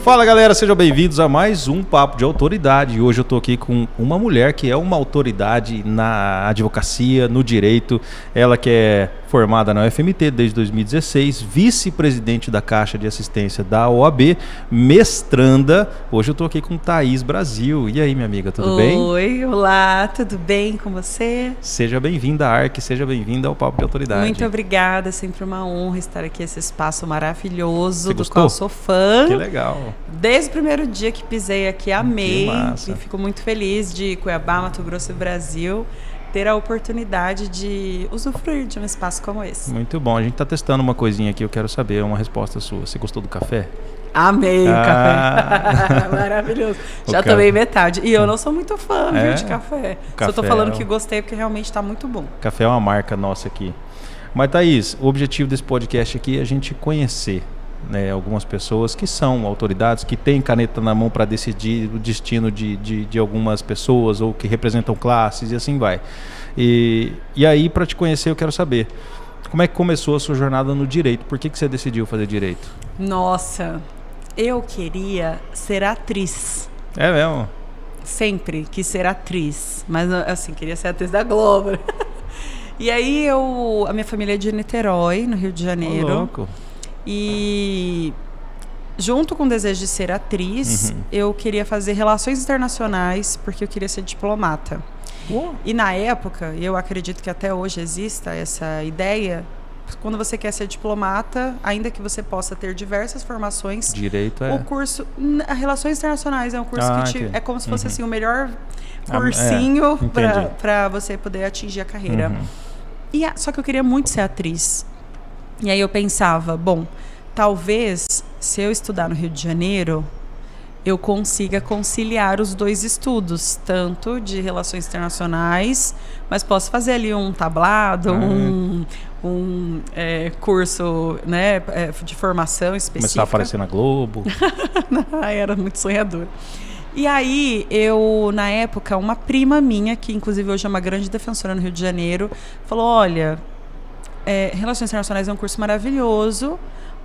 Fala galera, sejam bem-vindos a mais um Papo de Autoridade. Hoje eu estou aqui com uma mulher que é uma autoridade na advocacia, no direito. Ela que é formada na UFMT desde 2016, vice-presidente da Caixa de Assistência da OAB, mestranda. Hoje eu estou aqui com Thaís Brasil. E aí, minha amiga, tudo bem? Oi, olá, tudo bem com você? Seja bem-vinda à ARC, seja bem-vinda ao Papo de Autoridade. Muito obrigada, é sempre uma honra estar aqui nesse espaço maravilhoso. Você do gostou? qual eu sou fã. Que legal. Desde o primeiro dia que pisei aqui, amei. Que massa. E fico muito feliz de Cuiabá, Mato Grosso e Brasil ter a oportunidade de usufruir de um espaço como esse. Muito bom. A gente está testando uma coisinha aqui, eu quero saber uma resposta sua. Você gostou do café? Amei o café. Maravilhoso. Já tomei metade. E eu não sou muito fã, viu, de café. Só tô falando que gostei porque realmente está muito bom. Café é uma marca nossa aqui. Mas, Thaís, o objetivo desse podcast aqui é a gente conhecer, né, algumas pessoas que são autoridades, que têm caneta na mão para decidir o destino de algumas pessoas ou que representam classes e assim vai. E aí, para te conhecer, eu quero saber como é que começou a sua jornada no direito? Por que você decidiu fazer direito? Nossa, eu queria ser atriz. É mesmo? Sempre quis ser atriz, mas assim, queria ser atriz da Globo. E aí a minha família é de Niterói, no Rio de Janeiro. Louco. E junto com o desejo de ser atriz, eu queria fazer relações internacionais, porque eu queria ser diplomata. E na época, eu acredito que até hoje exista essa ideia, quando você quer ser diplomata, ainda que você possa ter diversas formações, direito o curso, Relações Internacionais é um curso que é como se fosse assim, o melhor cursinho para você poder atingir a carreira. Só que eu queria muito ser atriz. E aí eu pensava, bom, talvez se eu estudar no Rio de Janeiro, eu consiga conciliar os dois estudos, tanto de relações internacionais, mas posso fazer ali um tablado, um curso, né, de formação específica. Começar a aparecer na Globo. Era muito sonhador. E aí, na época, uma prima minha, que inclusive hoje é uma grande defensora no Rio de Janeiro, falou, olha, Relações Internacionais é um curso maravilhoso,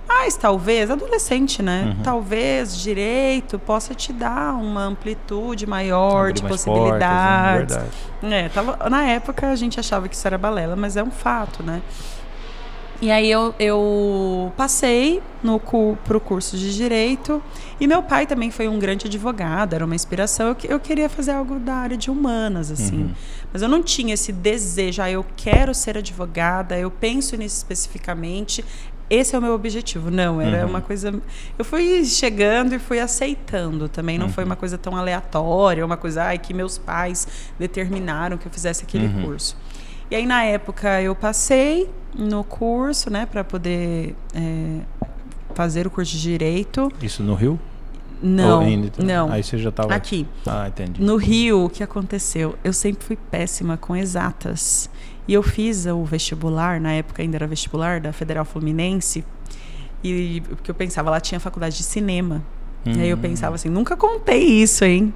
mas talvez, adolescente, né? Talvez direito possa te dar uma amplitude maior de possibilidades. Portas, na época a gente achava que isso era balela, mas é um fato, né? E aí eu passei pro curso de Direito, e meu pai também foi um grande advogado, era uma inspiração. Eu queria fazer algo da área de humanas, assim. Mas eu não tinha esse desejo, eu quero ser advogada, eu penso nisso especificamente, esse é o meu objetivo. Não, era uma coisa... Eu fui chegando e fui aceitando também, não foi uma coisa tão aleatória, uma coisa que meus pais determinaram que eu fizesse aquele curso. E aí, na época, eu passei no curso, né, para poder fazer o curso de Direito. Isso no Rio? Não. Aí você já estava... Aqui. Entendi. No Rio, o que aconteceu? Eu sempre fui péssima com exatas. E eu fiz o vestibular, na época ainda era vestibular, da Federal Fluminense. E porque eu pensava, lá tinha faculdade de cinema. E aí eu pensava assim, nunca contei isso, hein?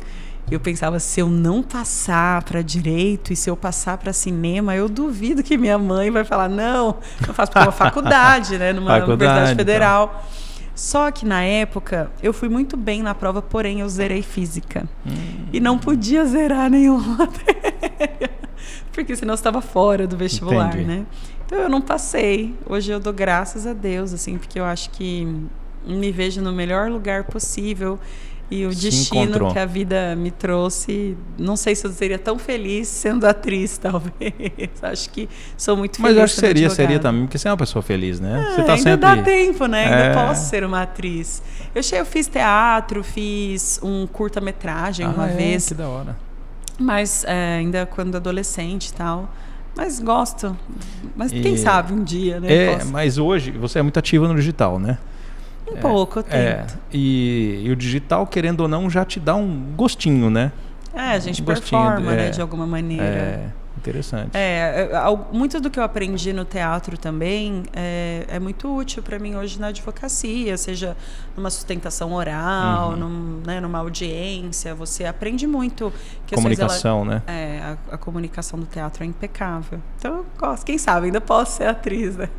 Eu pensava, se eu não passar para direito e se eu passar para cinema, eu duvido que minha mãe vai falar, não, eu faço para uma faculdade, né, numa universidade federal. Então. Só que na época eu fui muito bem na prova, porém eu zerei física. E não podia zerar nenhuma matéria, porque senão eu estava fora do vestibular, né? Então eu não passei. Hoje eu dou graças a Deus, assim, porque eu acho que me vejo no melhor lugar possível. E o destino que a vida me trouxe, não sei se eu seria tão feliz sendo atriz, talvez. Acho que sou muito feliz. Mas eu acho que seria também, porque você é uma pessoa feliz, né? Você tá ainda sempre... dá tempo, né? Ainda posso ser uma atriz. Eu fiz teatro, fiz um curta-metragem uma vez. Que da hora. Mas ainda quando adolescente e tal. Mas gosto. Mas quem sabe um dia, né? Mas hoje você é muito ativa no digital, né? Um pouco, eu tento. E o digital, querendo ou não, já te dá um gostinho, né? A gente performa, né, de alguma maneira. Interessante. Muito do que eu aprendi no teatro também é muito útil para mim hoje na advocacia, seja numa sustentação oral, numa audiência, você aprende muito. Comunicação, né? A comunicação do teatro é impecável. Então eu gosto, quem sabe, ainda posso ser atriz, né?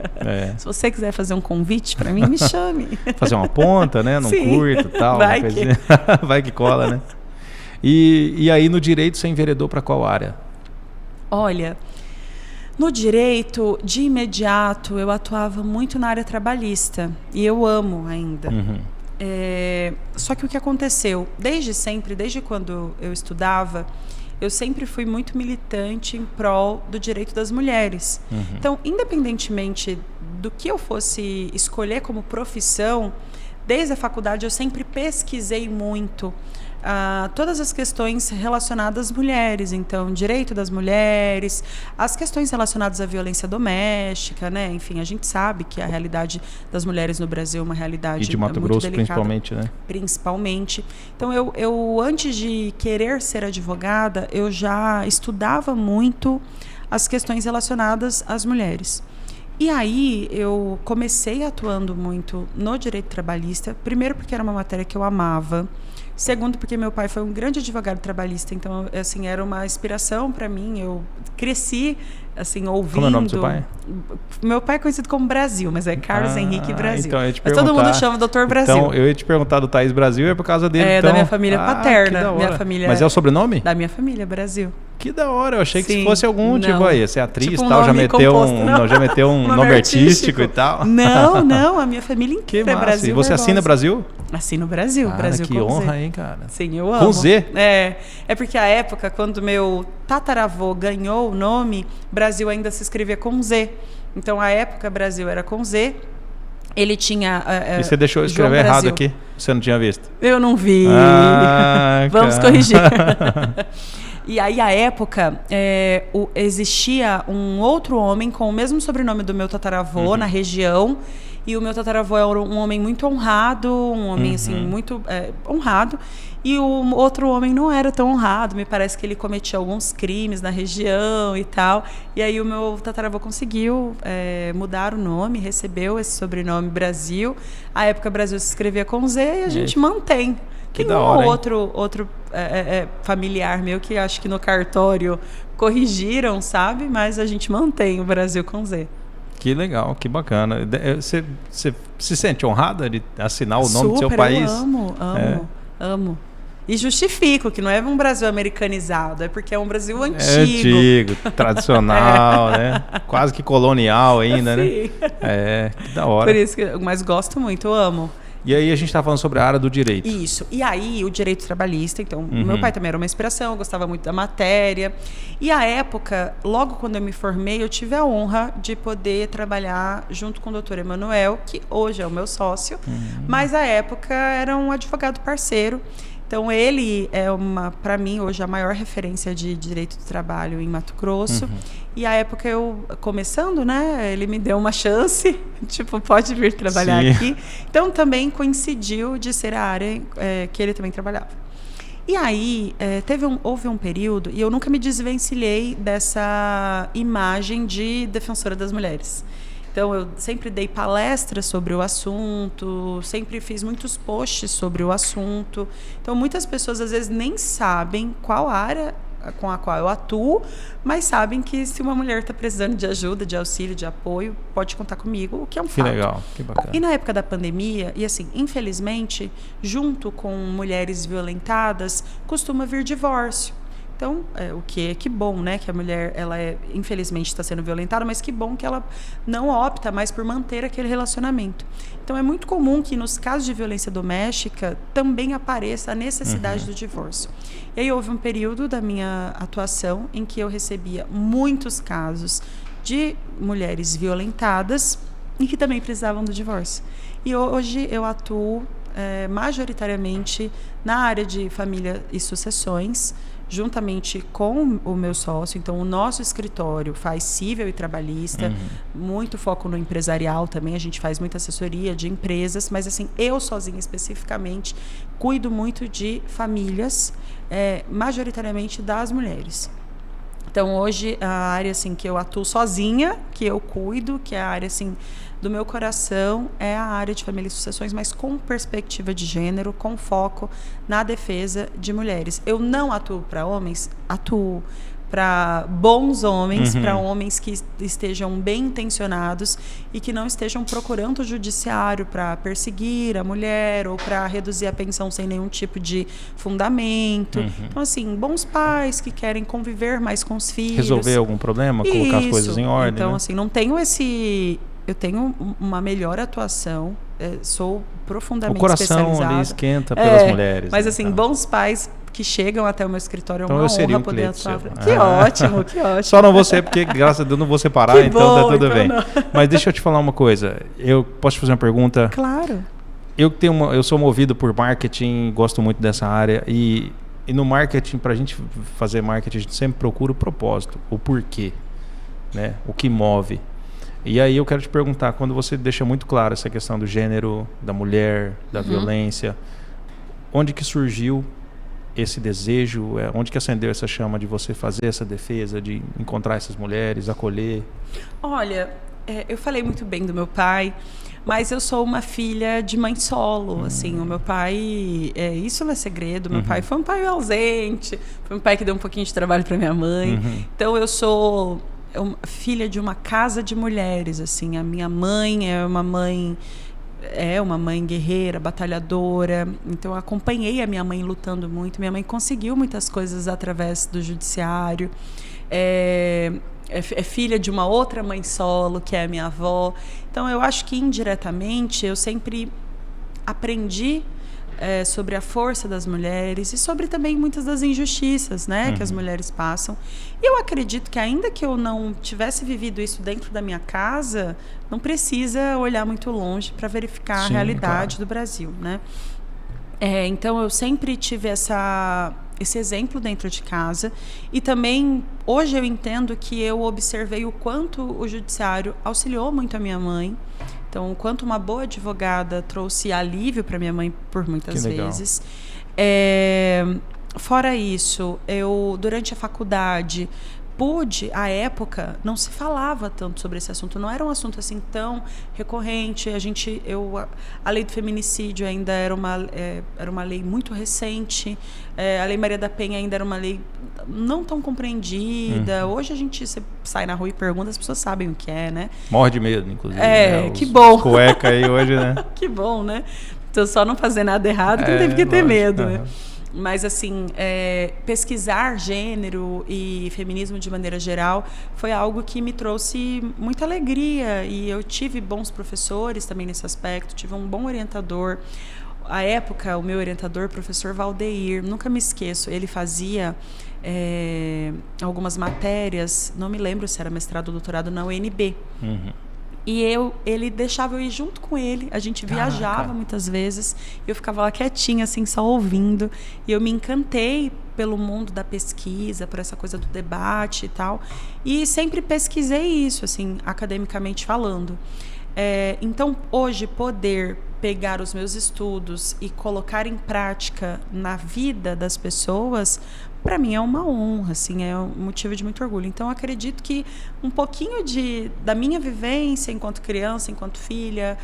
Se você quiser fazer um convite para mim, me chame. Fazer uma ponta, né? Num curto e tal. Vai que... Vai que cola, né? E aí no direito você enveredou para qual área? Olha, no direito, de imediato, eu atuava muito na área trabalhista. E eu amo ainda. Só que o que aconteceu? Desde sempre, desde quando eu estudava, eu sempre fui muito militante em prol do direito das mulheres. Então, independentemente do que eu fosse escolher como profissão, desde a faculdade eu sempre pesquisei muito todas as questões relacionadas às mulheres, então direito das mulheres, as questões relacionadas à violência doméstica, né? Enfim, a gente sabe que a realidade das mulheres no Brasil é uma realidade e de Mato muito Grosso delicada, principalmente, né? Principalmente. Então eu antes de querer ser advogada, eu já estudava muito as questões relacionadas às mulheres. E aí eu comecei atuando muito no direito trabalhista, primeiro porque era uma matéria que eu amava, segundo porque meu pai foi um grande advogado trabalhista, então assim era uma inspiração para mim. Eu cresci assim ouvindo. Como é o nome do seu pai? Meu pai é conhecido como Brasil, mas é Carlos Henrique Brasil. Então, eu ia te mas todo mundo chama Dr. Brasil. Então eu ia te perguntar do Thaís Brasil, é por causa dele. Da minha família paterna, minha família. Mas é o sobrenome? Da minha família, Brasil. Que da hora, eu achei que se fosse algum tipo aí, você é atriz e tipo tal, já meteu um nome artístico e tal. Não, a minha família inteira é Brasil. E você assina Brasil? Assino Brasil, Brasil que com honra, Z. hein, cara? Sim, eu amo. Com Z? É porque a época, quando meu tataravô ganhou o nome, Brasil ainda se escrevia com Z. Então, a época, Brasil era com Z. Ele tinha... e você deixou eu escrever errado aqui? Você não tinha visto? Eu não vi. Vamos corrigir. E aí, à época, existia um outro homem com o mesmo sobrenome do meu tataravô na região. E o meu tataravô era um homem muito honrado, um homem assim, muito honrado. E o outro homem não era tão honrado. Me parece que ele cometia alguns crimes na região e tal. E aí o meu tataravô conseguiu mudar o nome, recebeu esse sobrenome Brasil. À época, Brasil se escrevia com Z e a gente mantém. Que tem outro familiar meu que acho que no cartório corrigiram, sabe? Mas a gente mantém o Brasil com Z. Que legal, que bacana. Você se sente honrada de assinar o nome do seu país? Eu amo. E justifico que não é um Brasil americanizado, é porque é um Brasil antigo. Antigo, tradicional, né? Quase que colonial ainda, né? Que da hora. Por isso que eu mais gosto muito, eu amo. E aí a gente está falando sobre a área do direito. Isso. E aí o direito trabalhista, então, meu pai também era uma inspiração, eu gostava muito da matéria. E à época, logo quando eu me formei, eu tive a honra de poder trabalhar junto com o Dr. Emanuel, que hoje é o meu sócio, mas à época era um advogado parceiro. Então, ele é para mim, hoje, a maior referência de direito do trabalho em Mato Grosso. E à época, eu, começando, né, ele me deu uma chance, tipo, pode vir trabalhar aqui. Então, também coincidiu de ser a área que ele também trabalhava. E aí, houve um período, e eu nunca me desvencilhei dessa imagem de defensora das mulheres. Então, eu sempre dei palestras sobre o assunto, sempre fiz muitos posts sobre o assunto. Então, muitas pessoas, às vezes, nem sabem qual área com a qual eu atuo, mas sabem que se uma mulher está precisando de ajuda, de auxílio, de apoio, pode contar comigo, o que é um fato. Que legal, que bacana. E na época da pandemia, e assim, infelizmente, junto com mulheres violentadas, costuma vir divórcio. Então, que bom, né, que a mulher, ela infelizmente está sendo violentada, mas que bom que ela não opta mais por manter aquele relacionamento. Então, é muito comum que nos casos de violência doméstica também apareça a necessidade do divórcio. E aí houve um período da minha atuação em que eu recebia muitos casos de mulheres violentadas e que também precisavam do divórcio. E hoje eu atuo majoritariamente na área de família e sucessões, juntamente com o meu sócio. Então, o nosso escritório faz cível e trabalhista, muito foco no empresarial também, a gente faz muita assessoria de empresas, mas assim, eu sozinha especificamente cuido muito de famílias, majoritariamente das mulheres. Então, hoje, a área assim, que eu atuo sozinha, que eu cuido, que é a área assim, do meu coração, é a área de família e sucessões, mas com perspectiva de gênero, com foco na defesa de mulheres. Eu não atuo para homens, atuo para bons homens, para homens que estejam bem intencionados e que não estejam procurando o judiciário para perseguir a mulher ou para reduzir a pensão sem nenhum tipo de fundamento. Então, assim, bons pais que querem conviver mais com os filhos. Resolver algum problema, colocar as coisas em ordem. Então, né? assim, não tenho esse... Eu tenho uma melhor atuação, sou profundamente especializada. O coração ali esquenta pelas mulheres. Mas, né, assim, bons pais que chegam até o meu escritório, é então uma eu seria honra poder atuar. Que ótimo, que ótimo. Só não vou ser, porque graças a Deus não vou separar, que então bom, tá tudo então bem. Não. Mas deixa eu te falar uma coisa. Eu posso te fazer uma pergunta? Claro. Eu sou movido por marketing, gosto muito dessa área. E no marketing, para a gente fazer marketing, a gente sempre procura o propósito, o porquê, né? O que move. E aí eu quero te perguntar, quando você deixa muito claro essa questão do gênero, da mulher, da violência, onde que surgiu esse desejo, onde que acendeu essa chama de você fazer essa defesa, de encontrar essas mulheres, acolher? Olha, eu falei muito bem do meu pai, mas eu sou uma filha de mãe solo, assim, o meu pai, isso não é segredo, meu pai foi um pai ausente, foi um pai que deu um pouquinho de trabalho para minha mãe, então eu sou filha de uma casa de mulheres, assim, a minha mãe é uma mãe guerreira, batalhadora. Então eu acompanhei a minha mãe lutando muito. Minha mãe conseguiu muitas coisas através do judiciário. É filha de uma outra mãe solo, que é a minha avó. Então eu acho que indiretamente eu sempre aprendi sobre a força das mulheres e sobre também muitas das injustiças, né, que as mulheres passam. E eu acredito que ainda que eu não tivesse vivido isso dentro da minha casa, não precisa olhar muito longe para verificar a realidade do Brasil, né? Então eu sempre tive esse exemplo dentro de casa e também hoje eu entendo que eu observei o quanto o judiciário auxiliou muito a minha mãe. Então, o quanto uma boa advogada trouxe alívio para minha mãe por muitas vezes. Fora isso, eu, durante a faculdade, à época, não se falava tanto sobre esse assunto, não era um assunto assim tão recorrente. A lei do feminicídio ainda era uma lei muito recente, a Lei Maria da Penha ainda era uma lei não tão compreendida. Hoje você sai na rua e pergunta, as pessoas sabem o que é, né? Morre de medo, inclusive. Que bom. Os cueca aí hoje, né? Que bom, né? Então, só não fazer nada errado que não teve que ter medo, né? Mas, assim, pesquisar gênero e feminismo de maneira geral foi algo que me trouxe muita alegria. E eu tive bons professores também nesse aspecto, tive um bom orientador. À época, o meu orientador, professor Valdeir, nunca me esqueço, ele fazia algumas matérias, não me lembro se era mestrado ou doutorado, na UNB. E ele deixava eu ir junto com ele, a gente viajava muitas vezes, eu ficava lá quietinha, assim, só ouvindo, e eu me encantei pelo mundo da pesquisa, por essa coisa do debate e tal, e sempre pesquisei isso, assim, academicamente falando. Então, hoje, poder pegar os meus estudos e colocar em prática na vida das pessoas, para mim é uma honra, assim, é um motivo de muito orgulho. Então, acredito que um pouquinho da minha vivência enquanto criança, enquanto filha,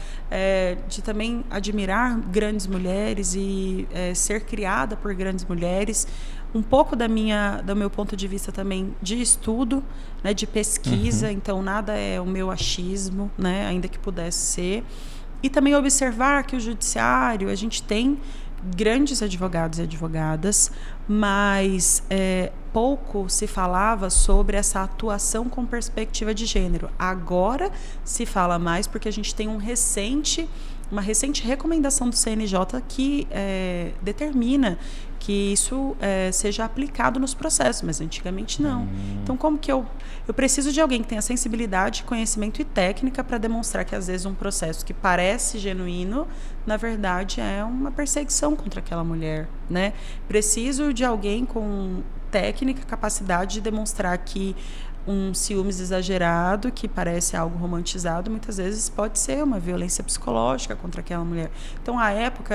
de também admirar grandes mulheres e ser criada por grandes mulheres, um pouco do meu ponto de vista também de estudo, né, de pesquisa, então nada é o meu achismo, né, ainda que pudesse ser. E também observar que o judiciário, a gente tem grandes advogados e advogadas, mas pouco se falava sobre essa atuação com perspectiva de gênero. Agora se fala mais porque a gente tem uma recente recomendação do CNJ que determina que isso seja aplicado nos processos, mas antigamente não. Então, como que eu preciso de alguém que tenha sensibilidade, conhecimento e técnica para demonstrar que, às vezes, um processo que parece genuíno, na verdade, é uma perseguição contra aquela mulher, né? Preciso de alguém com técnica, capacidade de demonstrar que um ciúmes exagerado, que parece algo romantizado, muitas vezes pode ser uma violência psicológica contra aquela mulher. Então, à época,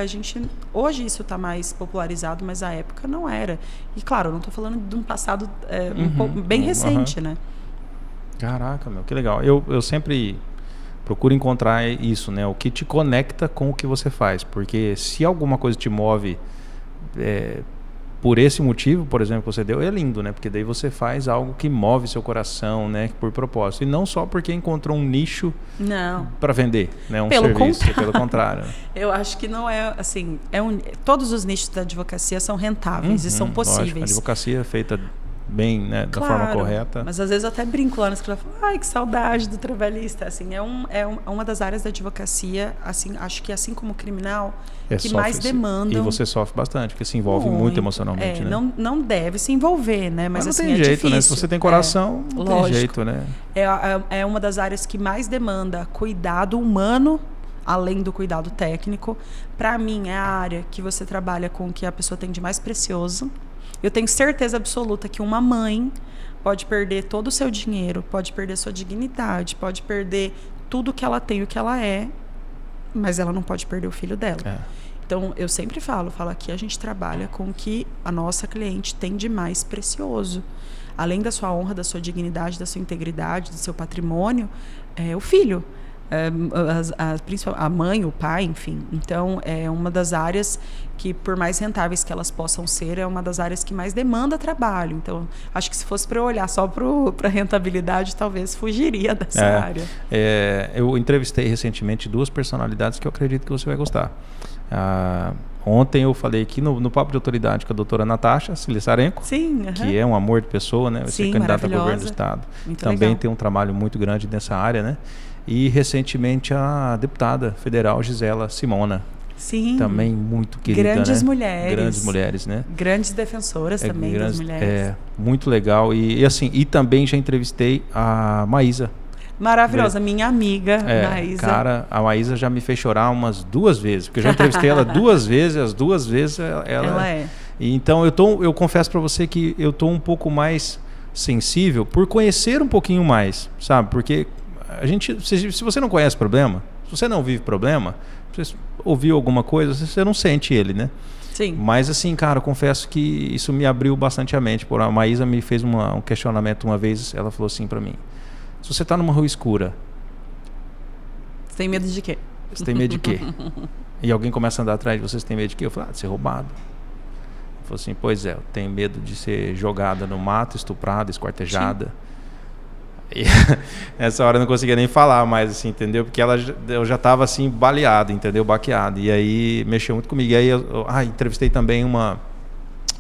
hoje isso está mais popularizado, mas à época não era. E, claro, eu não estou falando de um passado bem recente, né? Caraca, meu, que legal. Eu sempre procuro encontrar isso, né? O que te conecta com o que você faz. Porque se alguma coisa te move por esse motivo, por exemplo, que você deu, é lindo, né? Porque daí você faz algo que move seu coração, né? Por propósito. E não só porque encontrou um nicho para vender, né? Um serviço. Pelo contrário. Eu acho que não é assim. Todos os nichos da advocacia são rentáveis e são possíveis. Lógico, a advocacia feita bem, né, da forma correta. Mas às vezes eu até brinco lá na escola, ai, que saudade do trabalhista. Assim, é uma das áreas da advocacia, assim, acho que assim como o criminal, que mais demandam. E você sofre bastante, porque se envolve muito emocionalmente, né? Não deve se envolver, né? Mas não assim, tem jeito, difícil, né? Se você tem coração, não lógico, tem jeito, né? É uma das áreas que mais demanda cuidado humano, além do cuidado técnico. Para mim, é a área que você trabalha com o que a pessoa tem de mais precioso. Eu tenho certeza absoluta que uma mãe pode perder todo o seu dinheiro, pode perder sua dignidade, pode perder tudo que ela tem, o que ela é, mas ela não pode perder o filho dela. Então, eu sempre falo aqui a gente trabalha com o que a nossa cliente tem de mais precioso. Além da sua honra, da sua dignidade, da sua integridade, do seu patrimônio, o filho. A mãe, o pai, enfim. Então, é uma das áreas que, por mais rentáveis que elas possam ser, é uma das áreas que mais demanda trabalho. Então, acho que se fosse para eu olhar só para rentabilidade, talvez fugiria dessa área. Eu entrevistei recentemente 2 personalidades que eu acredito que você vai gostar. Ontem eu falei aqui no Papo de Autoridade com a doutora Natasha Silisarenko, que é um amor de pessoa, né? Vai ser candidata a governo do estado. Também tem um trabalho muito grande nessa área, né? E recentemente a deputada federal Gisela Simona. Sim. Também muito querida, Grandes né? mulheres. Grandes mulheres, né? Grandes defensoras também das mulheres. Muito legal. E também já entrevistei a Maísa. Maravilhosa, minha amiga, Maísa. Cara, a Maísa já me fez chorar umas 2 vezes, porque eu já entrevistei ela 2 vezes, as 2 vezes ela é. E então eu confesso para você que eu tô um pouco mais sensível por conhecer um pouquinho mais, sabe? Porque se você não conhece problema, se você não vive problema, você ouviu alguma coisa, você não sente ele, né? Sim. Mas assim, cara, eu confesso que isso me abriu bastante a mente. A Maísa me fez um questionamento uma vez, ela falou assim para mim: se você tá numa rua escura, você tem medo de quê? Você tem medo de quê? E alguém começa a andar atrás de você, você tem medo de quê? Eu falei, de ser roubado. Ele falou assim, pois eu tenho medo de ser jogada no mato, estuprada, esquartejada. Sim. E nessa hora eu não conseguia nem falar mais, assim, entendeu? Porque eu já estava assim, baleado, entendeu? Baqueado. E aí mexeu muito comigo. E aí eu entrevistei também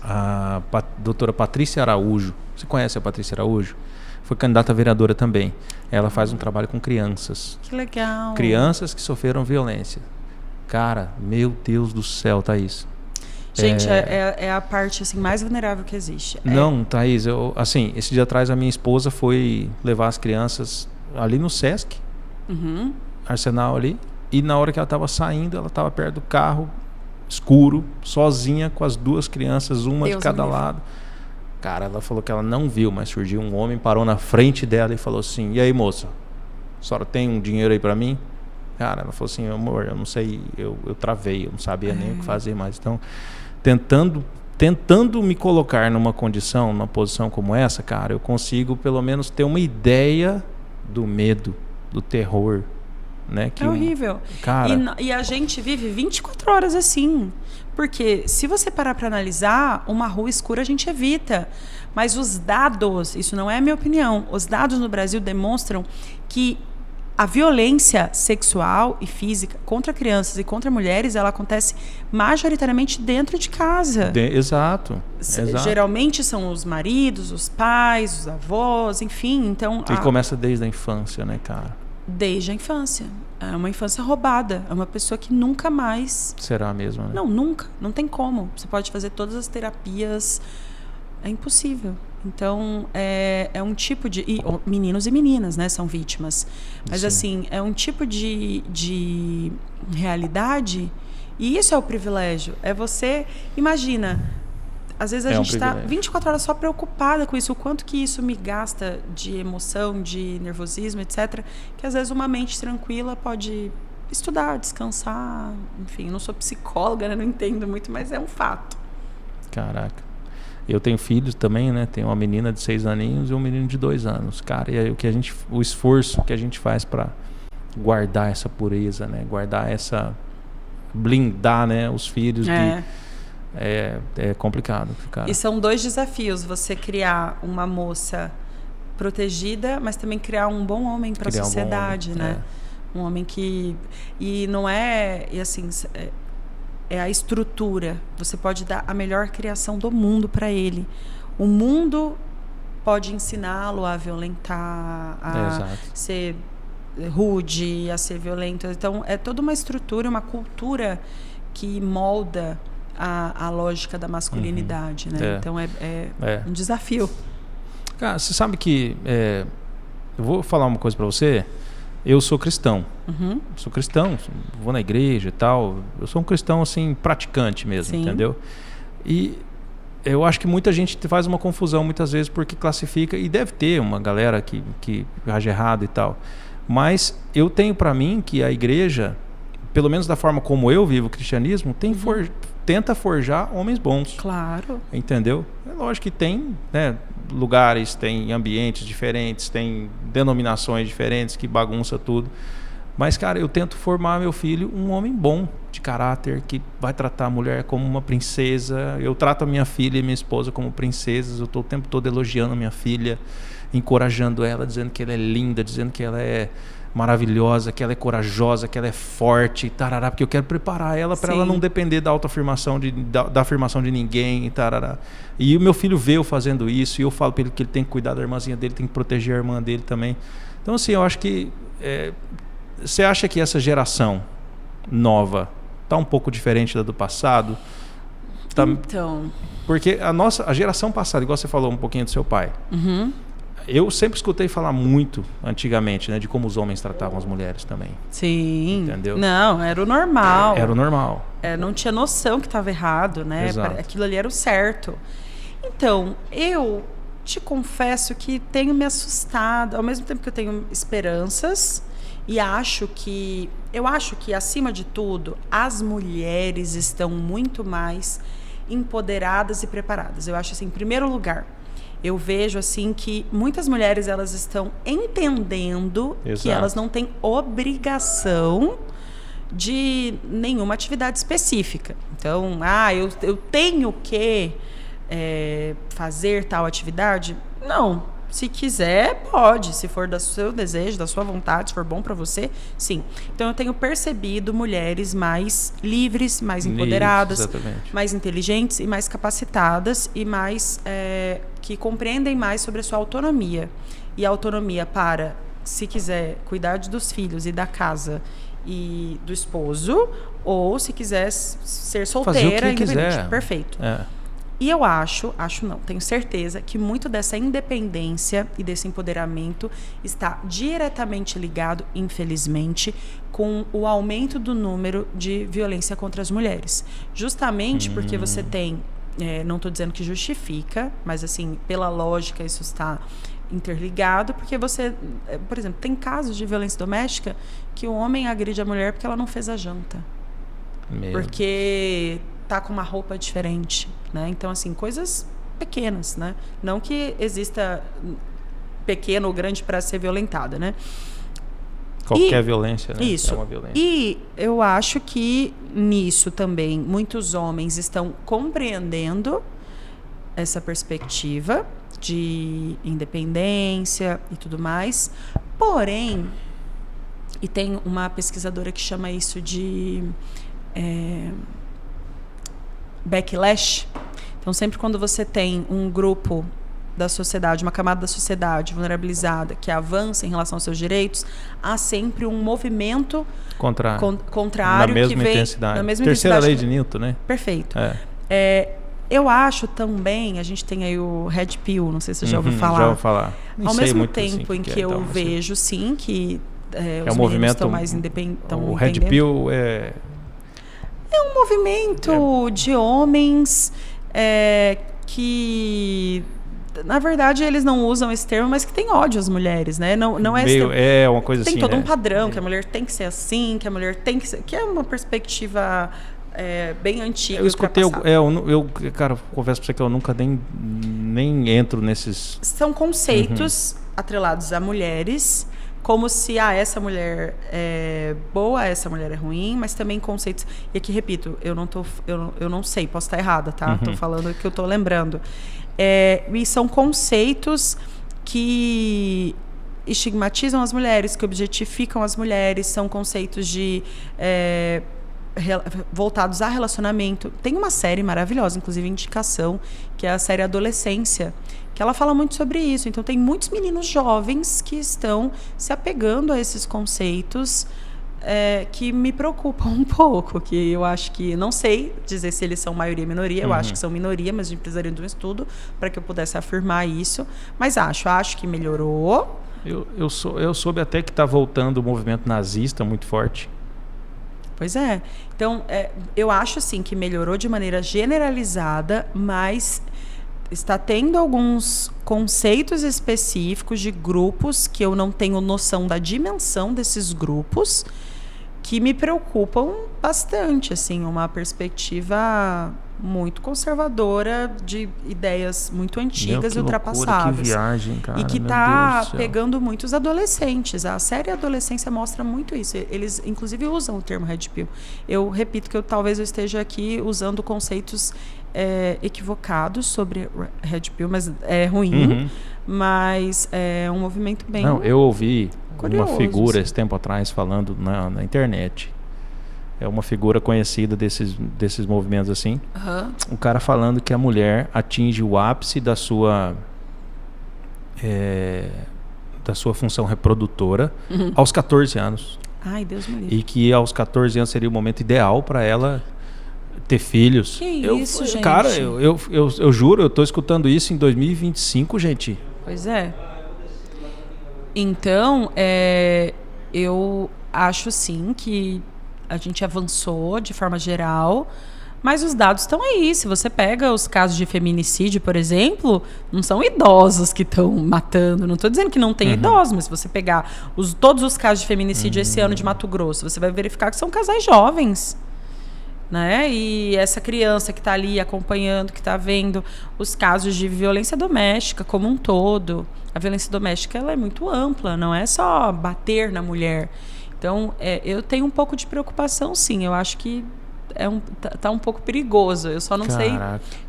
a doutora Patrícia Araújo. Você conhece a Patrícia Araújo? Foi candidata a vereadora também. Ela faz um trabalho com crianças. Que legal. Crianças que sofreram violência. Cara, meu Deus do céu, Thaís. Gente, é a parte assim, mais vulnerável que existe. Não, Thaís, esse dia atrás a minha esposa foi levar as crianças ali no Sesc, Arsenal ali, e na hora que ela estava saindo, ela estava perto do carro, escuro, sozinha, com as 2 crianças, uma de cada lado. Cara, ela falou que ela não viu, mas surgiu um homem, parou na frente dela e falou assim, e aí, moça, a senhora tem um dinheiro aí para mim? Cara, ela falou assim, amor, eu não sei, eu travei, eu não sabia nem o que fazer mais. Então, tentando me colocar numa posição como essa, cara, eu consigo pelo menos ter uma ideia do medo, do terror, né? É horrível. Cara... E a gente vive 24 horas assim. Porque se você parar para analisar, uma rua escura a gente evita. Mas os dados, isso não é a minha opinião, os dados no Brasil demonstram que a violência sexual e física contra crianças e contra mulheres, ela acontece majoritariamente dentro de casa. Exato. Geralmente são os maridos, os pais, os avós, enfim. Então, e começa desde a infância, né, cara? Desde a infância. É uma infância roubada. É uma pessoa que nunca mais... Será mesmo, né? Não, nunca. Não tem como. Você pode fazer todas as terapias. É impossível. Então, é um tipo de... meninos e meninas, né, são vítimas. Mas, assim, é um tipo de realidade. E isso é o privilégio. É você... Imagina, às vezes a gente está 24 horas só preocupada com isso, o quanto que isso me gasta de emoção, de nervosismo, etc. Que às vezes uma mente tranquila pode estudar, descansar, enfim, não sou psicóloga, né? Não entendo muito, mas é um fato. Caraca. Eu tenho filhos também, né? Tenho uma menina de 6 aninhos e um menino de 2 anos. Cara, e aí o esforço que a gente faz para guardar essa pureza, né? Guardar essa... blindar, né? Os filhos é complicado, cara. E são 2 desafios. Você criar uma moça protegida, mas também criar um bom homem para a sociedade, né? Um homem que... E não é... E assim... É a estrutura. Você pode dar a melhor criação do mundo para ele. O mundo pode ensiná-lo a violentar, a ser rude, a ser violento. Então, é toda uma estrutura, uma cultura que molda a lógica da masculinidade, né? Então, é um desafio. Cara, você sabe que... eu vou falar uma coisa para você. Eu sou cristão. Sou cristão, vou na igreja e tal. Eu sou um cristão, assim, praticante mesmo, entendeu? E eu acho que muita gente faz uma confusão muitas vezes porque classifica, e deve ter uma galera que age errado e tal. Mas eu tenho para mim que a igreja, pelo menos da forma como eu vivo o cristianismo, tenta forjar homens bons. Claro. Entendeu? É lógico que tem, né, lugares, tem ambientes diferentes, tem denominações diferentes que bagunça tudo. Mas, cara, eu tento formar meu filho um homem bom, de caráter, que vai tratar a mulher como uma princesa. Eu trato a minha filha e minha esposa como princesas. Eu estou o tempo todo elogiando a minha filha, encorajando ela, dizendo que ela é linda, dizendo que ela é maravilhosa, que ela é corajosa, que ela é forte, tarará, porque eu quero preparar ela para ela não depender da autoafirmação, da afirmação de ninguém, tarará. E o meu filho vê eu fazendo isso, e eu falo para ele que ele tem que cuidar da irmãzinha dele, tem que proteger a irmã dele também. Então, assim, eu acho que... você acha que essa geração nova está um pouco diferente da do passado? Então... Porque a geração passada, igual você falou um pouquinho do seu pai... Eu sempre escutei falar muito, antigamente, né, de como os homens tratavam as mulheres também. Sim. Entendeu? Não, era o normal. Era o normal. Não tinha noção que estava errado, né? Exato. Aquilo ali era o certo. Então, eu te confesso que tenho me assustado, ao mesmo tempo que eu tenho esperanças, e eu acho que, acima de tudo, as mulheres estão muito mais empoderadas e preparadas. Eu acho assim, em primeiro lugar... Eu vejo assim que muitas mulheres elas estão entendendo que elas não têm obrigação de nenhuma atividade específica. Então, eu tenho que fazer tal atividade? Não. Se quiser, pode. Se for do seu desejo, da sua vontade, se for bom para você, sim. Então, eu tenho percebido mulheres mais livres, mais empoderadas, mais inteligentes e mais capacitadas e mais que compreendem mais sobre a sua autonomia. E a autonomia para, se quiser, cuidar dos filhos e da casa e do esposo, ou se quiser ser solteira, independente. Quiser. Perfeito. E eu tenho certeza que muito dessa independência e desse empoderamento está diretamente ligado, infelizmente, com o aumento do número de violência contra as mulheres. Justamente porque você tem, não estou dizendo que justifica, mas assim, pela lógica isso está interligado, porque você, por exemplo, tem casos de violência doméstica que o homem agride a mulher porque ela não fez a janta. Porque tá com uma roupa diferente, né? Então, assim, coisas pequenas, né? Não que exista pequeno ou grande para ser violentada, né? Qualquer violência, né? Isso. É uma violência. E eu acho que nisso também muitos homens estão compreendendo essa perspectiva de independência e tudo mais. Porém, e tem uma pesquisadora que chama isso de backlash. Então, sempre quando você tem um grupo da sociedade, uma camada da sociedade vulnerabilizada que avança em relação aos seus direitos, há sempre um movimento contrário na mesma que vem intensidade. na mesma Terceira intensidade. lei de Newton, né? Perfeito. Eu acho também, a gente tem aí o Red Pill, não sei se você já ouviu falar. Já ouviu falar. Ao mesmo tempo em que eu vejo, sim, que os meninos estão mais independentes. O Red Pill é um movimento de homens que, na verdade, eles não usam esse termo, mas que tem ódio às mulheres, né? Não é Meio, é uma coisa tem assim, todo né? um padrão, que a mulher tem que ser assim, que a mulher tem que ser... Que é uma perspectiva bem antiga. Eu escutei, cara, confesso pra você que eu nunca nem entro nesses... São conceitos atrelados a mulheres, como se essa mulher é boa, essa mulher é ruim, mas também conceitos... E aqui, repito, eu não sei, posso estar errada, tá? Tô falando o que eu tô lembrando. E são conceitos que estigmatizam as mulheres, que objetificam as mulheres, são conceitos voltados a relacionamento. Tem uma série maravilhosa, inclusive indicação, que é a série Adolescência, que ela fala muito sobre isso. Então tem muitos meninos jovens que estão se apegando a esses conceitos que me preocupam um pouco, que eu acho que, não sei dizer se eles são maioria ou minoria, eu acho que são minoria, mas a gente precisaria de um estudo para que eu pudesse afirmar isso, mas acho que melhorou. Eu soube até que está voltando o movimento nazista muito forte. Pois é. Então, eu acho assim que melhorou de maneira generalizada, mas está tendo alguns conceitos específicos de grupos que eu não tenho noção da dimensão desses grupos, que me preocupam bastante, assim, uma perspectiva muito conservadora de ideias muito antigas e ultrapassadas. Que viagem, cara. E que está pegando muitos adolescentes. A série Adolescência mostra muito isso. Eles, inclusive, usam o termo Red Pill. Eu repito que talvez eu esteja aqui usando conceitos equivocados sobre Red Pill, mas é ruim. Mas é um movimento bem... Não, eu ouvi curioso, uma figura assim, esse tempo atrás falando na internet. É uma figura conhecida desses movimentos assim. Um cara falando que a mulher atinge o ápice da sua função reprodutora aos 14 anos. Ai, Deus me livre. E que aos 14 anos seria o momento ideal para ela ter filhos. Que isso, gente? Cara, eu juro, eu estou escutando isso em 2025, gente. Pois é. Então, eu acho sim que a gente avançou de forma geral, mas os dados estão aí. Se você pega os casos de feminicídio, por exemplo, não são idosos que estão matando. Não estou dizendo que não tem idosos, mas se você pegar todos os casos de feminicídio esse ano de Mato Grosso, você vai verificar que são casais jovens, né? E essa criança que está ali acompanhando, que está vendo os casos de violência doméstica como um todo. A violência doméstica ela é muito ampla, não é só bater na mulher. Então, eu tenho um pouco de preocupação, sim. Eu acho que tá um pouco perigoso. Eu só não sei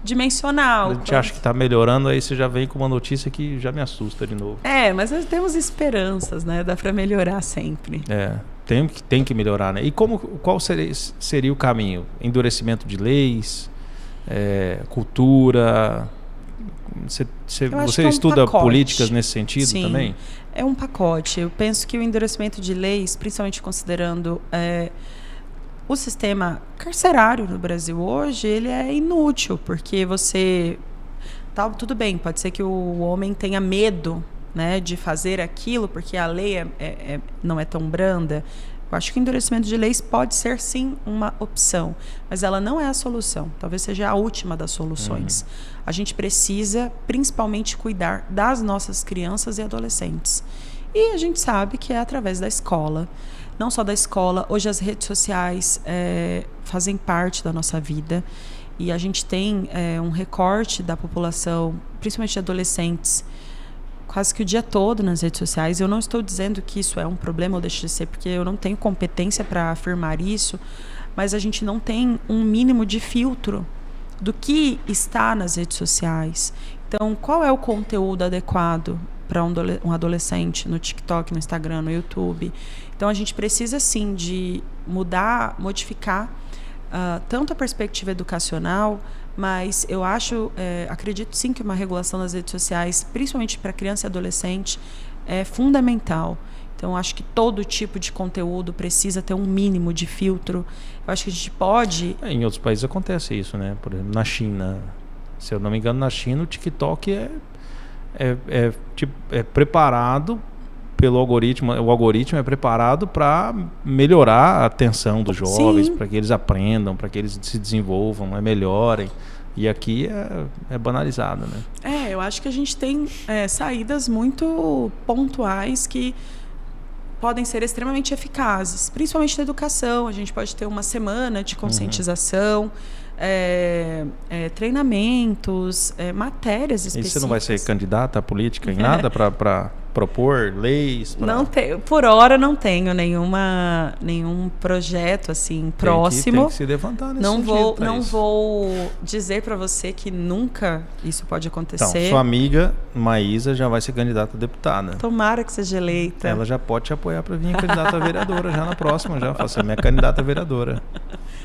dimensionar. A gente acha que está melhorando, aí você já vem com uma notícia que já me assusta de novo. Mas nós temos esperanças, né? Dá para melhorar sempre. Tem que melhorar, né? E qual seria o caminho? Endurecimento de leis, cultura... Você estuda políticas nesse sentido? Sim, também? É um pacote. Eu penso que o endurecimento de leis, principalmente considerando o sistema carcerário no Brasil hoje, ele é inútil, porque tudo bem, pode ser que o homem tenha medo, né, de fazer aquilo, porque a lei não é tão branda. Eu acho que o endurecimento de leis pode ser, sim, uma opção, mas ela não é a solução. Talvez seja a última das soluções. A gente precisa, principalmente, cuidar das nossas crianças e adolescentes. E a gente sabe que é através da escola. Não só da escola. Hoje as redes sociais fazem parte da nossa vida. E a gente tem um recorte da população, principalmente de adolescentes, quase que o dia todo nas redes sociais. Eu não estou dizendo que isso é um problema ou deixa de ser, porque eu não tenho competência para afirmar isso, mas a gente não tem um mínimo de filtro do que está nas redes sociais. Então, qual é o conteúdo adequado para um adolescente no TikTok, no Instagram, no YouTube? Então, a gente precisa, sim, de modificar tanto a perspectiva educacional, mas eu acredito sim que uma regulação das redes sociais, principalmente para criança e adolescente, é fundamental. Então, acho que todo tipo de conteúdo precisa ter um mínimo de filtro. Eu acho que a gente pode... Em outros países acontece isso, né? Por exemplo, na China, se eu não me engano, na China o TikTok é preparado pelo algoritmo. O algoritmo é preparado para melhorar a atenção dos jovens, para que eles aprendam, para que eles se desenvolvam, melhorem. E aqui é banalizado, né? Eu acho que a gente tem saídas muito pontuais que podem ser extremamente eficazes, principalmente na educação. A gente pode ter uma semana de conscientização, treinamentos, matérias específicas. E você não vai ser candidata à política em nada para propor leis? Não tenho, por hora não tenho nenhum projeto assim próximo. Tem que se levantar nesse sentido. Não vou dizer para você que nunca isso pode acontecer. Então, sua amiga Maísa já vai ser candidata a deputada. Tomara que seja eleita. Ela já pode te apoiar para vir candidata a vereadora já na próxima, já faça minha candidata a vereadora.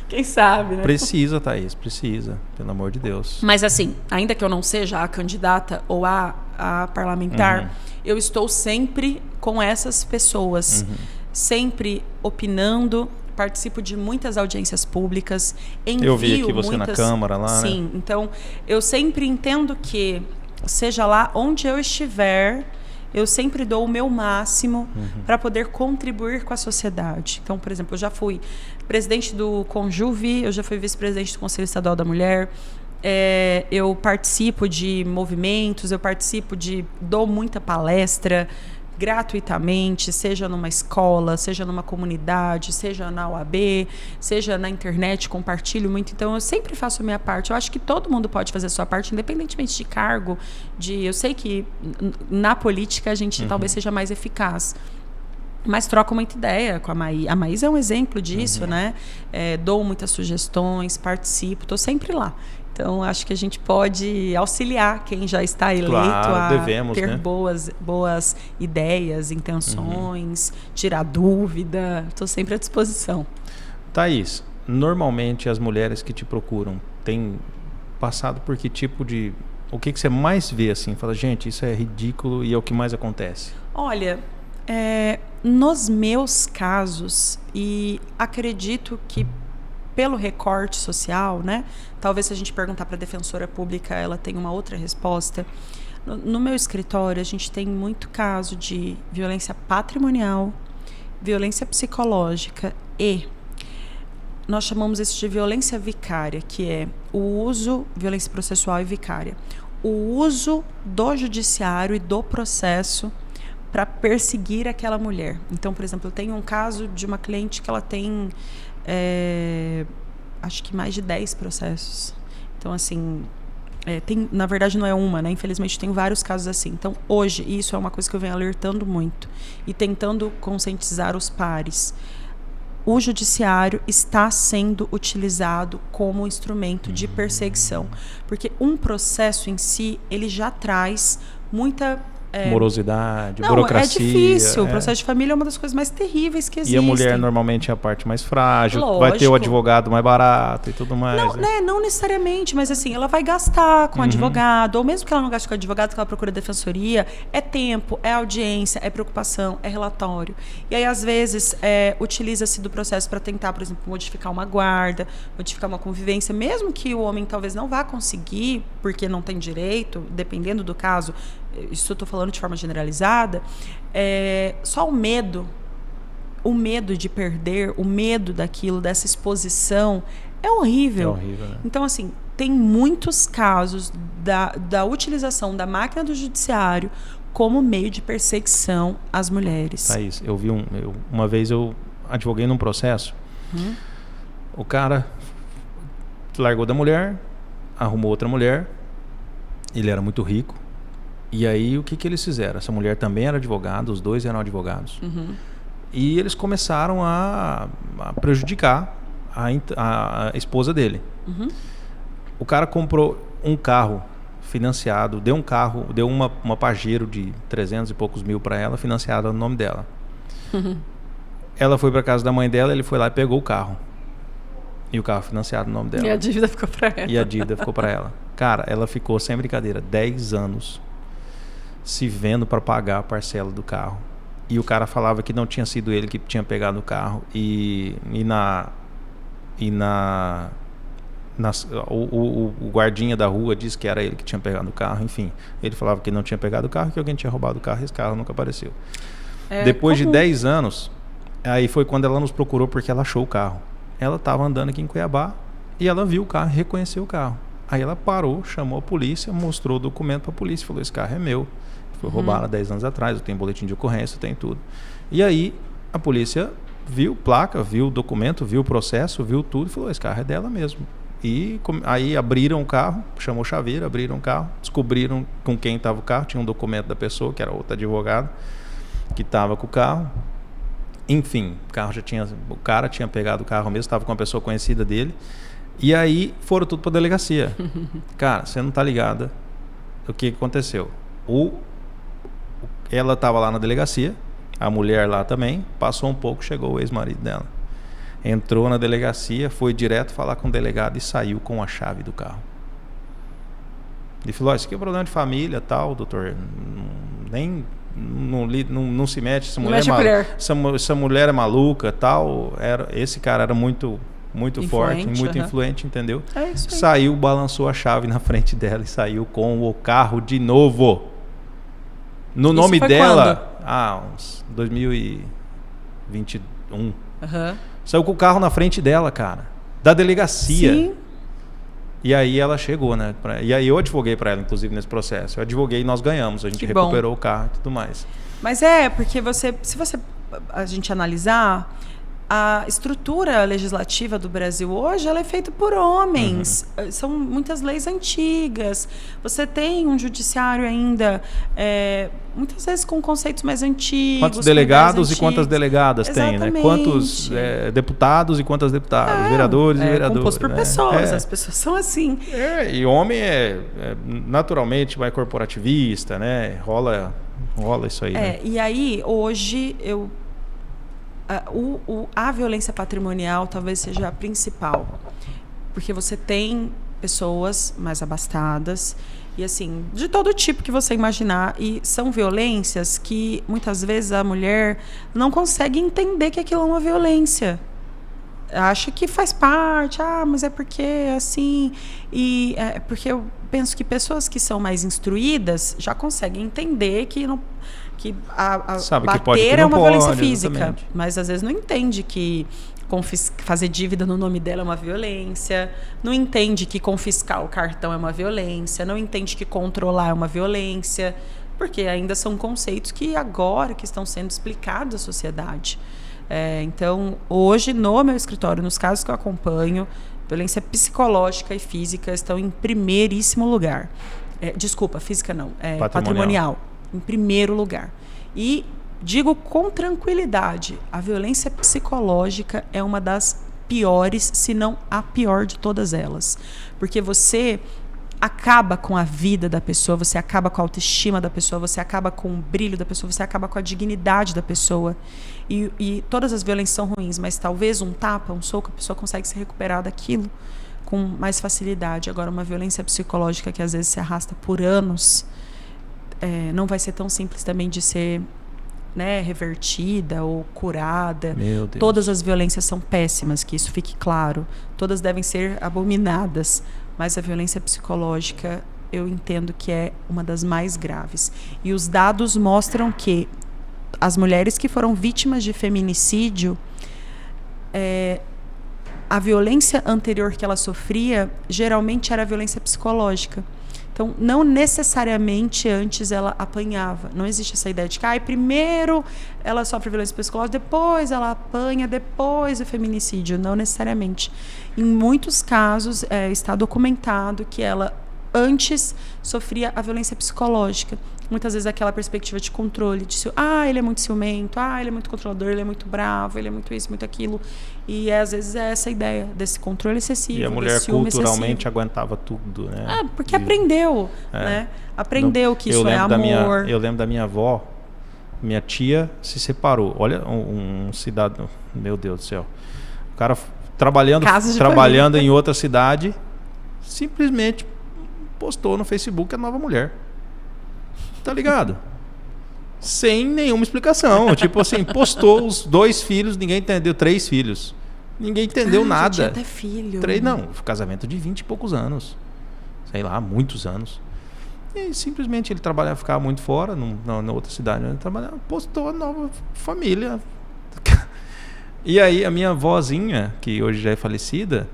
Quem sabe, né? Precisa, Thaís, precisa, pelo amor de Deus. Mas assim, ainda que eu não seja a candidata ou a parlamentar, eu estou sempre com essas pessoas, sempre opinando, participo de muitas audiências públicas, envio eu vi aqui você na Câmara lá, sim, né? Então eu sempre entendo que, seja lá onde eu estiver, eu sempre dou o meu máximo para poder contribuir com a sociedade. Então, por exemplo, eu já fui presidente do Conjuve, eu já fui vice-presidente do Conselho Estadual da Mulher, eu participo de movimentos, dou muita palestra gratuitamente, seja numa escola, seja numa comunidade, seja na OAB, seja na internet, compartilho muito. Então, eu sempre faço a minha parte. Eu acho que todo mundo pode fazer a sua parte, independentemente de cargo. Eu sei que na política a gente talvez seja mais eficaz. Mas troco muita ideia com a Maísa. A Maísa é um exemplo disso, né? Dou muitas sugestões, participo, estou sempre lá. Então, acho que a gente pode auxiliar quem já está eleito a ter boas ideias, intenções, tirar dúvida. Estou sempre à disposição. Thaís, normalmente as mulheres que te procuram têm passado por que tipo de... O que você mais vê assim? Fala, gente, isso é ridículo e é o que mais acontece. Olha, nos meus casos, e acredito que pelo recorte social, né? Talvez se a gente perguntar para a defensora pública, ela tem uma outra resposta. No meu escritório, a gente tem muito caso de violência patrimonial, violência psicológica e nós chamamos isso de violência vicária, que é o uso, violência processual e vicária, o uso do judiciário e do processo para perseguir aquela mulher. Então, por exemplo, eu tenho um caso de uma cliente que ela tem acho que mais de 10 processos. Então, assim, na verdade não é uma, né? Infelizmente tem vários casos assim. Então, hoje, isso é uma coisa que eu venho alertando muito e tentando conscientizar os pares. O judiciário está sendo utilizado como instrumento de perseguição. Porque um processo em si, ele já traz muita... morosidade, burocracia. É difícil. O processo de família é uma das coisas mais terríveis que existem. E a mulher normalmente é a parte mais frágil. Lógico. Vai ter o advogado mais barato e tudo mais. Não, né? Não necessariamente, mas assim, ela vai gastar com advogado, ou mesmo que ela não gaste com advogado, que ela procura defensoria, é tempo, é audiência, é preocupação, é relatório. E aí, às vezes, utiliza-se do processo para tentar, por exemplo, modificar uma guarda, modificar uma convivência, mesmo que o homem talvez não vá conseguir, porque não tem direito, dependendo do caso. Isso eu estou falando de forma generalizada, só o medo de perder, o medo daquilo, dessa exposição, é horrível. É horrível, né? Então, assim, tem muitos casos da utilização da máquina do judiciário como meio de perseguição às mulheres. Thaís, eu vi uma vez eu advoguei num processo, o cara largou da mulher, arrumou outra mulher, ele era muito rico. E aí, o que eles fizeram? Essa mulher também era advogada, os dois eram advogados. E eles começaram a prejudicar a esposa dele. O cara comprou um carro financiado, deu uma Pajero de 300 e poucos mil para ela, financiada no nome dela. Ela foi para casa da mãe dela, ele foi lá e pegou o carro. E o carro financiado no nome dela. E a dívida ficou para ela. Cara, ela ficou, sem brincadeira, 10 anos se vendo para pagar a parcela do carro. E o cara falava que não tinha sido ele que tinha pegado o carro. O guardinha da rua disse que era ele que tinha pegado o carro. Enfim, ele falava que não tinha pegado o carro, que alguém tinha roubado o carro e esse carro nunca apareceu. Depois de 10 anos, aí foi quando ela nos procurou porque ela achou o carro. Ela estava andando aqui em Cuiabá e ela viu o carro, reconheceu o carro. Aí ela parou, chamou a polícia, mostrou o documento para a polícia, falou, esse carro é meu, foi roubado há 10 anos atrás, eu tenho boletim de ocorrência, eu tenho tudo. E aí a polícia viu placa, viu o documento, viu o processo, viu tudo e falou, esse carro é dela mesmo. E aí abriram o carro, chamou o chaveiro, abriram o carro, descobriram com quem estava o carro, tinha um documento da pessoa, que era outro advogado, que estava com o carro. Enfim, o cara tinha pegado o carro mesmo, estava com uma pessoa conhecida dele. E aí foram tudo para a delegacia. Cara, você não tá ligada o que aconteceu. Ela estava lá na delegacia, a mulher lá também, passou um pouco, chegou o ex-marido dela. Entrou na delegacia, foi direto falar com o delegado e saiu com a chave do carro. Ele falou, isso aqui é um problema de família, tal, doutor. Não se mete, essa mulher é maluca, tal. Esse cara era muito forte, muito influente, entendeu? É isso aí. Saiu, balançou a chave na frente dela e saiu com o carro de novo. No Isso nome foi dela, uns 2021. Saiu com o carro na frente dela, cara. Da delegacia. Sim. E aí ela chegou, né? E aí eu advoguei para ela, inclusive, nesse processo. Eu advoguei e nós ganhamos. A gente recuperou o carro e tudo mais. Mas porque se a gente analisar, a estrutura legislativa do Brasil hoje ela é feita por homens. São muitas leis antigas. Você tem um judiciário ainda, muitas vezes com conceitos mais antigos. Quantos delegados e quantas delegadas tem, né? Exatamente. Quantos deputados e quantas deputadas, vereadores e vereadores. Composto por pessoas, as pessoas são assim. E homem é naturalmente mais corporativista, né? Rola isso aí. Né? E aí, hoje, a violência patrimonial talvez seja a principal, porque você tem pessoas mais abastadas e assim, de todo tipo que você imaginar, e são violências que muitas vezes a mulher não consegue entender que aquilo é uma violência, acha que faz parte, mas é porque é assim, e porque eu penso que pessoas que são mais instruídas já conseguem entender que não, sabe bater que pode, que é uma violência pode, física, exatamente. mas às vezes não entende que fazer dívida no nome dela é uma violência, não entende que confiscar o cartão é uma violência, não entende que controlar é uma violência, porque ainda são conceitos que agora que estão sendo explicados à sociedade. Então, hoje, no meu escritório, nos casos que eu acompanho, violência psicológica e física estão em primeiríssimo lugar. Desculpa, física não, patrimonial. Em primeiro lugar. E digo com tranquilidade, a violência psicológica é uma das piores, se não a pior de todas elas. Porque você acaba com a vida da pessoa, você acaba com a autoestima da pessoa, você acaba com o brilho da pessoa, você acaba com a dignidade da pessoa. E todas as violências são ruins, mas talvez um tapa, um soco, a pessoa consegue se recuperar daquilo com mais facilidade. Agora, uma violência psicológica que às vezes se arrasta por anos, não vai ser tão simples também de ser, né, revertida ou curada. Meu Deus. Todas as violências são péssimas, que isso fique claro. Todas devem ser abominadas. Mas a violência psicológica, eu entendo que é uma das mais graves. E os dados mostram que as mulheres que foram vítimas de feminicídio, a violência anterior que ela sofria, geralmente era a violência psicológica. Então, não necessariamente antes ela apanhava. Não existe essa ideia de que primeiro ela sofre violência psicológica, depois ela apanha, depois o feminicídio. Não necessariamente. Em muitos casos, está documentado que ela antes sofria a violência psicológica. Muitas vezes aquela perspectiva de controle, de ele é muito ciumento, ele é muito controlador, ele é muito bravo, ele é muito isso, muito aquilo. E às vezes é essa ideia desse controle excessivo, e a mulher culturalmente aguentava tudo, né? Porque aprendeu, né? Aprendeu que isso é amor. Eu lembro da minha avó, minha tia se separou. Olha, um cidadão, meu Deus do céu. O cara trabalhando em outra cidade, simplesmente postou no Facebook a nova mulher. Tá ligado? Sem nenhuma explicação. Tipo assim, postou os 2 filhos, ninguém entendeu, 3 filhos. Ninguém entendeu nada. Tinha até filho. Casamento de 20 e poucos anos. Sei lá, muitos anos. E simplesmente ele ficava muito fora, na outra cidade onde ele trabalhava, postou a nova família. E aí a minha avózinha, que hoje já é falecida,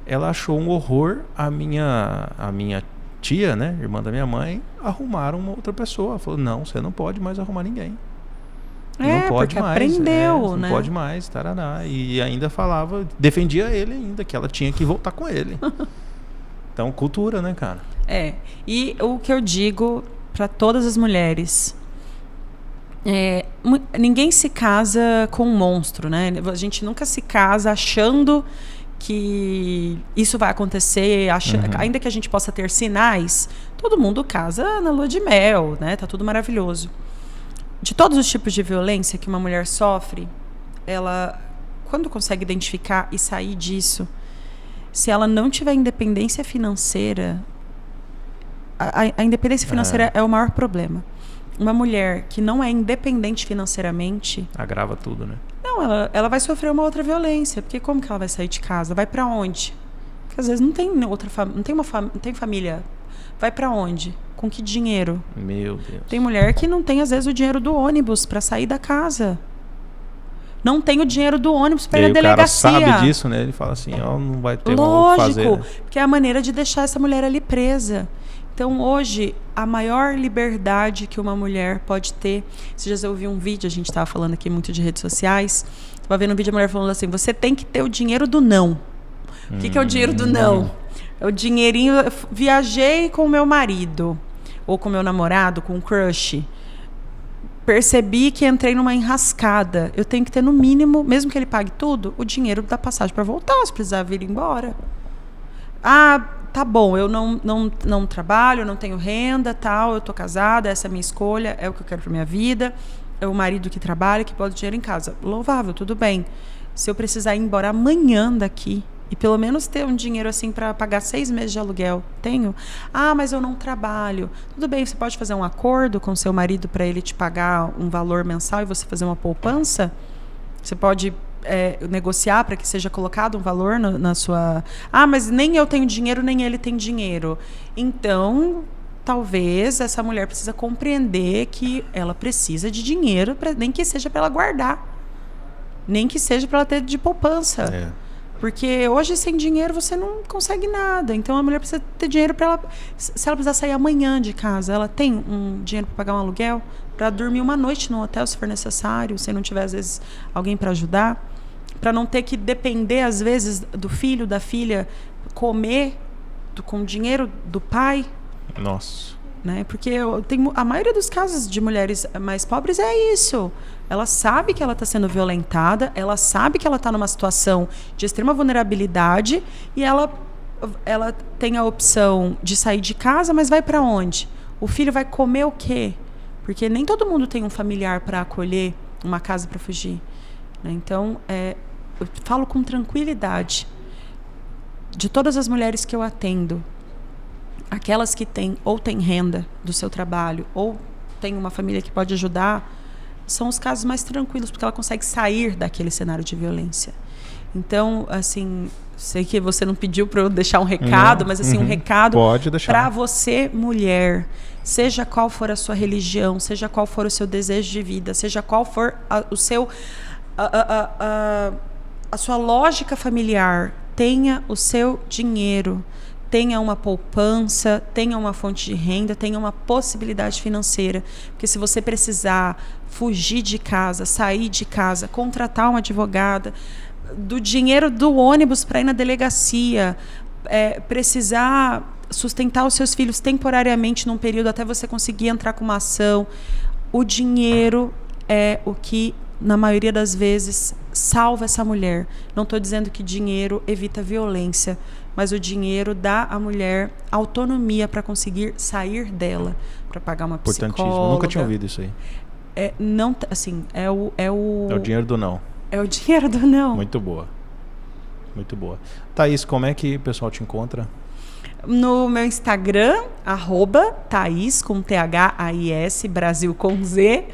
ela achou um horror a minha tia, né, irmã da minha mãe, arrumar uma outra pessoa. Ela falou, não, você não pode mais arrumar ninguém. Não pode porque mais. aprendeu, né? Não pode mais, tarará. E ainda falava, defendia ele ainda, que ela tinha que voltar com ele. Então, cultura, né, cara? E o que eu digo para todas as mulheres... ninguém se casa com um monstro, né? A gente nunca se casa achando que isso vai acontecer, ainda que a gente possa ter sinais. Todo mundo casa na lua de mel, né? Tá tudo maravilhoso. De todos os tipos de violência que uma mulher sofre, ela, quando consegue identificar e sair disso, se ela não tiver independência financeira, a independência financeira é o maior problema. Uma mulher que não é independente financeiramente... agrava tudo, né? Não, ela vai sofrer uma outra violência. Porque como que ela vai sair de casa? Vai pra onde? Porque às vezes não tem não tem família. Vai pra onde? Com que dinheiro? Meu Deus. Tem mulher que não tem, às vezes, o dinheiro do ônibus pra sair da casa. Não tem o dinheiro do ônibus pra ir na delegacia. O cara sabe disso, né? Ele fala assim, não vai ter o que fazer. Lógico, porque é a maneira de deixar essa mulher ali presa. Então, hoje, a maior liberdade que uma mulher pode ter... Esses dias eu ouvi um vídeo, a gente estava falando aqui muito de redes sociais, estava vendo um vídeo de uma mulher falando assim, você tem que ter o dinheiro do não. O que é o dinheiro do não? É o dinheirinho... Viajei com o meu marido, ou com o meu namorado, com um crush. Percebi que entrei numa enrascada. Eu tenho que ter, no mínimo, mesmo que ele pague tudo, o dinheiro da passagem para voltar, se precisar vir embora. Tá bom, eu não trabalho, eu não tenho renda, tal, eu tô casada, essa é a minha escolha, é o que eu quero pra minha vida, é o marido que trabalha, que bota dinheiro em casa. Louvável, tudo bem. Se eu precisar ir embora amanhã daqui, e pelo menos ter um dinheiro assim para pagar 6 meses de aluguel, tenho? Mas eu não trabalho. Tudo bem, você pode fazer um acordo com seu marido para ele te pagar um valor mensal e você fazer uma poupança? Você pode... negociar para que seja colocado um valor na sua... mas nem eu tenho dinheiro, nem ele tem dinheiro. Então, talvez essa mulher precisa compreender que ela precisa de dinheiro, nem que seja para ela guardar. Nem que seja para ela ter de poupança. Porque hoje, sem dinheiro, você não consegue nada. Então, a mulher precisa ter dinheiro para ela... Se ela precisar sair amanhã de casa, ela tem um dinheiro para pagar um aluguel, para dormir uma noite no hotel, se for necessário, se não tiver, às vezes, alguém para ajudar, para não ter que depender, às vezes, do filho, da filha, comer com o dinheiro do pai. Nossa. Né? Porque a maioria dos casos de mulheres mais pobres é isso. Ela sabe que ela está sendo violentada, ela sabe que ela está numa situação de extrema vulnerabilidade e ela tem a opção de sair de casa, mas vai para onde? O filho vai comer o quê? Porque nem todo mundo tem um familiar para acolher, uma casa para fugir. Né? Então, eu falo com tranquilidade. De todas as mulheres que eu atendo, aquelas que têm renda do seu trabalho ou têm uma família que pode ajudar, são os casos mais tranquilos, porque ela consegue sair daquele cenário de violência. Então, assim, sei que você não pediu para eu deixar um recado, mas assim, um recado para você, mulher, seja qual for a sua religião, seja qual for o seu desejo de vida, seja qual for a sua lógica familiar, tenha o seu dinheiro, tenha uma poupança, tenha uma fonte de renda, tenha uma possibilidade financeira. Porque se você precisar fugir de casa, sair de casa, contratar uma advogada, do dinheiro do ônibus para ir na delegacia, precisar sustentar os seus filhos temporariamente num período até você conseguir entrar com uma ação, o dinheiro é o que, na maioria das vezes, salva essa mulher. Não estou dizendo que dinheiro evita violência, mas o dinheiro dá à mulher autonomia para conseguir sair dela, para pagar uma psicóloga. Importantíssimo. Nunca tinha ouvido isso aí. Não, assim, é o dinheiro do não. É o dinheiro do não. Muito boa. Muito boa. Thaís, como é que o pessoal te encontra? No meu Instagram, @Thaís, com THAIS, Brasil com Z.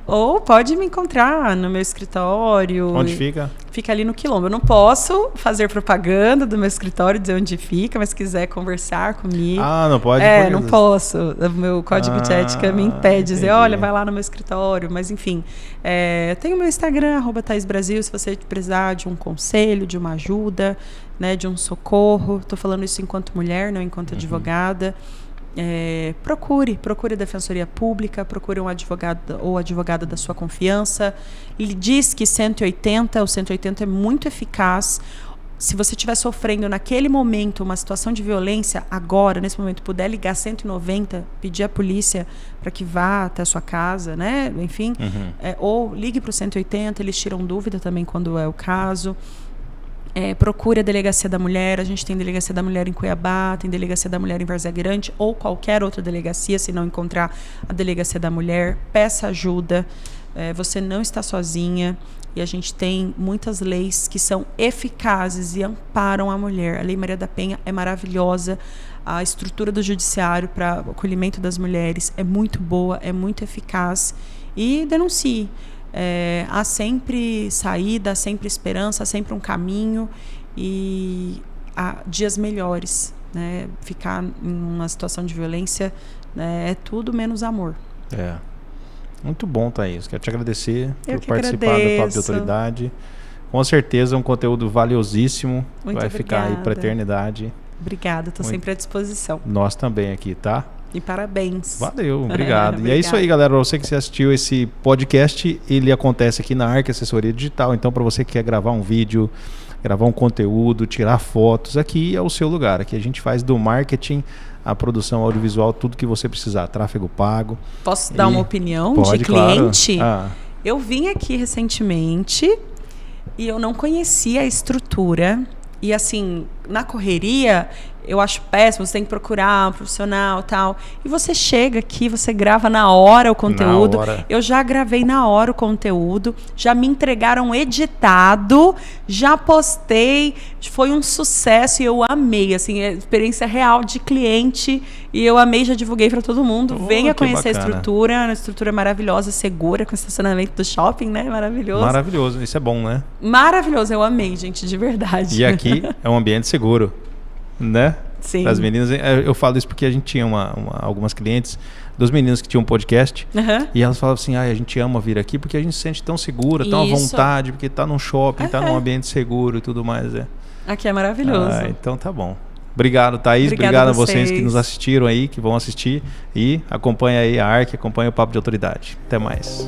Ou pode me encontrar no meu escritório. Onde fica? fica ali no Quilombo. Eu não posso fazer propaganda do meu escritório, dizer onde fica, mas se quiser conversar comigo... Não pode? Não posso. O meu código de ética me impede de dizer, olha, vai lá no meu escritório. Mas, enfim, tenho o meu Instagram, @ThaisBrasil, se você precisar de um conselho, de uma ajuda, né, de um socorro. Estou falando isso enquanto mulher, não enquanto advogada. Procure a Defensoria Pública, procure um advogado ou advogada da sua confiança. Ele diz que 180, o 180 é muito eficaz. Se você estiver sofrendo naquele momento uma situação de violência, agora, nesse momento, puder ligar 190, pedir à polícia para que vá até a sua casa, né? Enfim, ou ligue para o 180, eles tiram dúvida também quando é o caso. Procure a Delegacia da Mulher. A gente tem Delegacia da Mulher em Cuiabá, tem Delegacia da Mulher em Várzea Grande, ou qualquer outra delegacia, se não encontrar a Delegacia da Mulher. Peça ajuda. Você não está sozinha. E a gente tem muitas leis que são eficazes e amparam a mulher. A Lei Maria da Penha é maravilhosa. A estrutura do judiciário para o acolhimento das mulheres é muito boa, é muito eficaz. E denuncie. Há sempre saída, há sempre esperança, há sempre um caminho e há dias melhores, né? Ficar em uma situação de violência, né, é tudo menos amor. Muito bom, Thaís. Quero te agradecer por participar agradeço. do Papo de Autoridade. Com certeza é um conteúdo valiosíssimo. Muito vai ficar aí para a eternidade. Obrigada, estou sempre à disposição. Nós também aqui, tá? E parabéns. Valeu, obrigado. E é isso aí, galera. Para você que assistiu esse podcast, ele acontece aqui na Arc Assessoria Digital. Então, para você que quer gravar um vídeo, gravar um conteúdo, tirar fotos, aqui é o seu lugar. Aqui a gente faz do marketing, a produção audiovisual, tudo que você precisar. Tráfego pago. Posso dar uma opinião pode, de cliente? Claro. Eu vim aqui recentemente e eu não conhecia a estrutura. E assim, na correria, eu acho péssimo, você tem que procurar um profissional e tal. E você chega aqui, você grava na hora o conteúdo. Eu já gravei na hora o conteúdo, já me entregaram editado, já postei, foi um sucesso e eu amei, assim, a experiência real de cliente. E eu amei, já divulguei para todo mundo. Venha conhecer bacana. A estrutura é maravilhosa, segura, com estacionamento do shopping, né? Maravilhoso. Maravilhoso, isso é bom, né? Maravilhoso, eu amei, gente, de verdade. E aqui é um ambiente seguro, né? Sim. Para as meninas, eu falo isso porque a gente tinha algumas clientes, dos meninos que tinham um podcast, e elas falavam assim, a gente ama vir aqui porque a gente se sente tão segura, tão à vontade, porque tá num shopping, tá num ambiente seguro e tudo mais. Aqui é maravilhoso. Então tá bom. Obrigado, Thaís. Obrigado a vocês que nos assistiram aí, que vão assistir. E acompanha aí a Arc, acompanha o Papo de Autoridade. Até mais.